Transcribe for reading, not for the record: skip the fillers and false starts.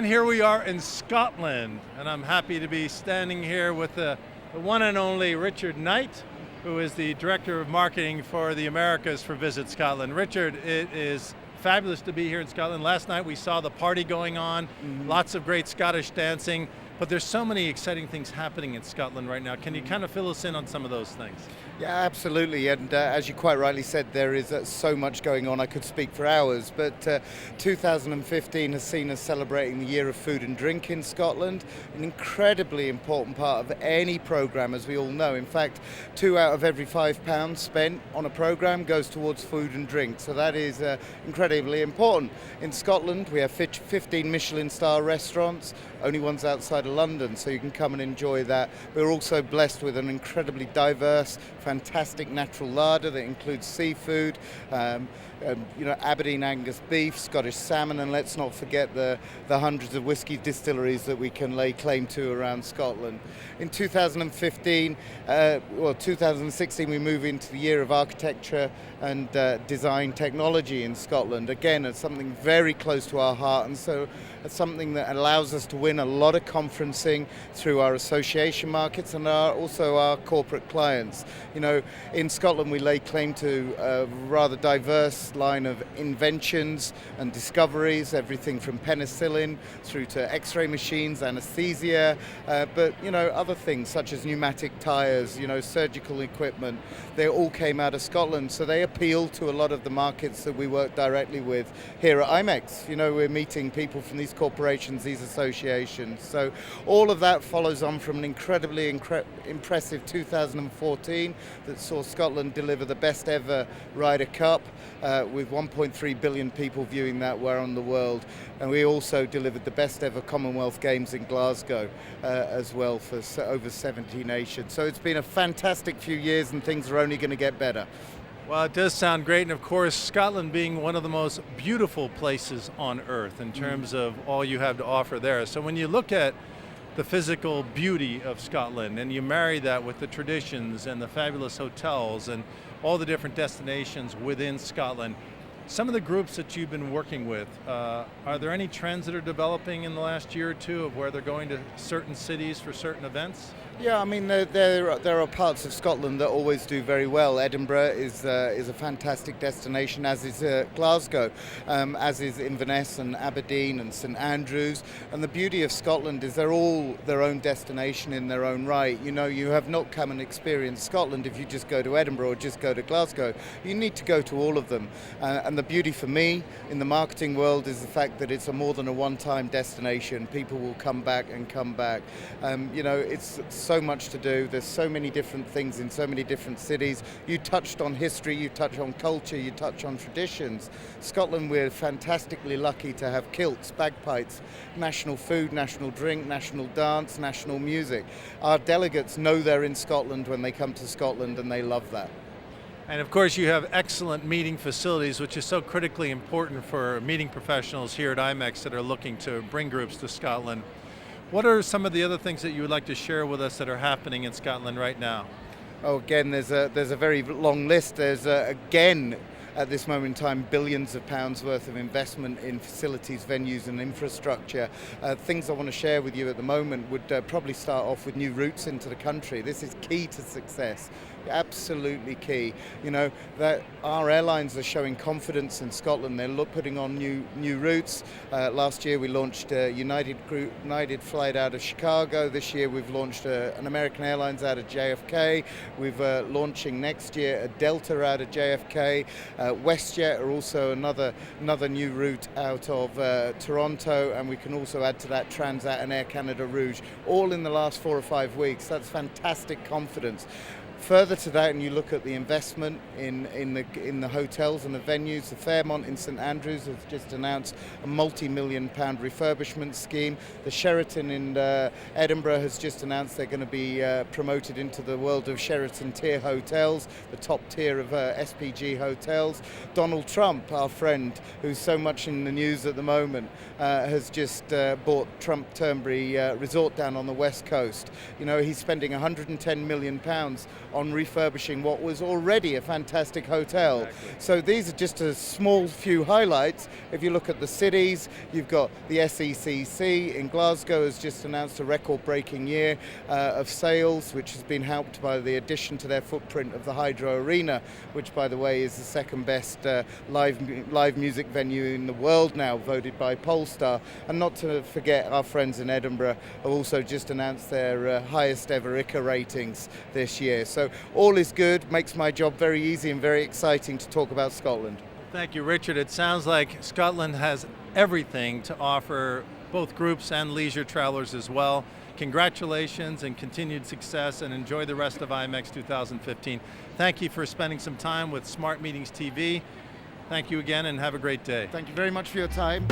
And here we are in Scotland, and I'm happy to be standing here with the one and only Richard Knight, who is the Director of Marketing for the Americas for Visit Scotland. Richard, it is fabulous to be here in Scotland. Last night we saw the party going on, lots of great Scottish dancing, but there's so many exciting things happening in Scotland right now. Can you kind of fill us in on some of those things? Yeah, absolutely, and as you quite rightly said, there is so much going on. I could speak for hours, but 2015 has seen us celebrating the Year of Food and Drink in Scotland, an incredibly important part of any programme, as we all know. In fact, 2 out of every £5 spent on a programme goes towards food and drink, so that is incredibly important. In Scotland, we have 15 Michelin star restaurants, only ones outside of London, so you can come and enjoy that. We're also blessed with an incredibly diverse, fantastic natural larder that includes seafood, Aberdeen Angus beef, Scottish salmon, and let's not forget the hundreds of whisky distilleries that we can lay claim to around Scotland. In 2016, we move into the year of architecture and design technology in Scotland. Again, it's something very close to our heart, and so it's something that allows us to win a lot of conferencing through our association markets and also our corporate clients. You know, in Scotland we lay claim to a rather diverse line of inventions and discoveries, everything from penicillin through to x-ray machines, anesthesia, but other things such as pneumatic tires, surgical equipment. They all came out of Scotland, so they appeal to a lot of the markets that we work directly with here at IMEX. We're meeting people from these corporations, these associations. So all of that follows on from an incredibly impressive 2014 that saw Scotland deliver the best ever Ryder Cup with 1.3 billion people viewing that around the world. And we also delivered the best ever Commonwealth Games in Glasgow as well for over 70 nations. So it's been a fantastic few years and things are only going to get better. Well, it does sound great, and of course, Scotland being one of the most beautiful places on earth in terms of all you have to offer there. So when you look at the physical beauty of Scotland and you marry that with the traditions and the fabulous hotels and all the different destinations within Scotland, some of the groups that you've been working with, are there any trends that are developing in the last year or two of where they're going to certain cities for certain events? Yeah, I mean, there are parts of Scotland that always do very well. Edinburgh is a fantastic destination, as is Glasgow, as is Inverness and Aberdeen and St Andrews. And the beauty of Scotland is they're all their own destination in their own right. You have not come and experienced Scotland if you just go to Edinburgh or just go to Glasgow. You need to go to all of them. And the beauty for me in the marketing world is the fact that it's more than a one-time destination. People will come back and come back. It's so much to do. There's so many different things in so many different cities. You touched on history, you touched on culture, you touched on traditions. Scotland, we're fantastically lucky to have kilts, bagpipes, national food, national drink, national dance, national music. Our delegates know they're in Scotland when they come to Scotland, and they love that. And of course you have excellent meeting facilities, which is so critically important for meeting professionals here at IMEX that are looking to bring groups to Scotland. What are some of the other things that you would like to share with us that are happening in Scotland right now? Oh, again, there's a very long list. There's again, at this moment in time, billions of pounds worth of investment in facilities, venues and infrastructure. Things I want to share with you at the moment would probably start off with new routes into the country. This is key to success. Absolutely key. That our airlines are showing confidence in Scotland. They're putting on new routes. Last year we launched a United flight out of Chicago. This year we've launched an American Airlines out of JFK. We're launching next year a Delta out of JFK. WestJet are also another new route out of Toronto, and we can also add to that Transat and Air Canada Rouge, all in the last 4 or 5 weeks. That's fantastic confidence. Further to that, and you look at the investment in the hotels and the venues, the Fairmont in St Andrews has just announced a multi-million-pound refurbishment scheme. The Sheraton in Edinburgh has just announced they're going to be promoted into the world of Sheraton tier hotels, the top tier of SPG hotels. Donald Trump, our friend, who's so much in the news at the moment, has just bought Trump Turnberry Resort down on the west coast. He's spending £110 million on refurbishing what was already a fantastic hotel. Exactly. So these are just a small few highlights. If you look at the cities, you've got the SECC in Glasgow has just announced a record-breaking year of sales, which has been helped by the addition to their footprint of the Hydro Arena, which, by the way, is the second best live music venue in the world now, voted by Polestar. And not to forget, our friends in Edinburgh have also just announced their highest ever ICA ratings this year. So all is good, makes my job very easy and very exciting to talk about Scotland. Thank you, Richard. It sounds like Scotland has everything to offer both groups and leisure travelers as well. Congratulations and continued success, and enjoy the rest of IMEX 2015. Thank you for spending some time with Smart Meetings TV. Thank you again and have a great day. Thank you very much for your time.